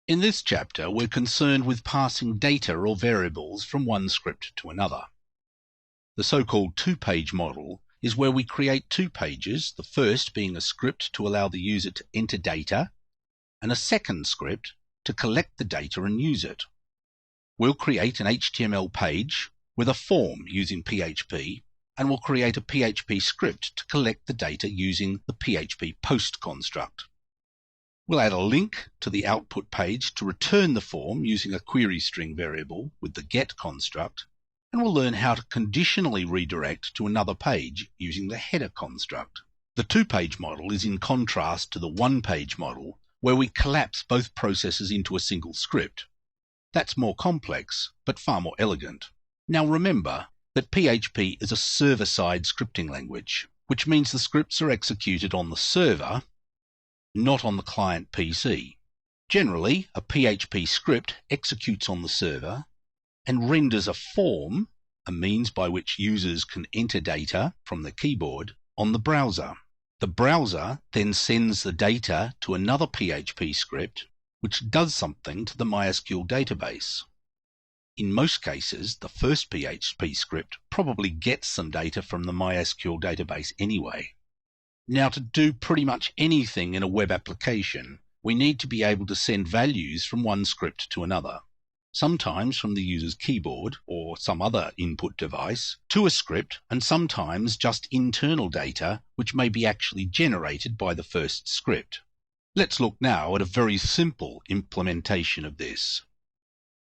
In this chapter, we're concerned with passing data or variables from one script to another. The so-called two-page model is where we create two pages, the first being a script to allow the user to enter data, and a second script to collect the data and use it. We'll create an HTML page with a form using PHP, and we'll create a PHP script to collect the data using the PHP post construct. We'll add a link to the output page to return the form using a query string variable with the get construct, and we'll learn how to conditionally redirect to another page using the header construct. The two-page model is in contrast to the one-page model, where we collapse both processes into a single script. That's more complex, but far more elegant. Now remember that PHP is a server-side scripting language, which means the scripts are executed on the server, not on the client PC. Generally, a PHP script executes on the server and renders a form, a means by which users can enter data from the keyboard, on the browser. The browser then sends the data to another PHP script, which does something to the MySQL database. In most cases, the first PHP script probably gets some data from the MySQL database anyway. Now, to do pretty much anything in a web application, we need to be able to send values from one script to another, sometimes from the user's keyboard or some other input device to a script, and sometimes just internal data which may be actually generated by the first script. Let's look now at a very simple implementation of this.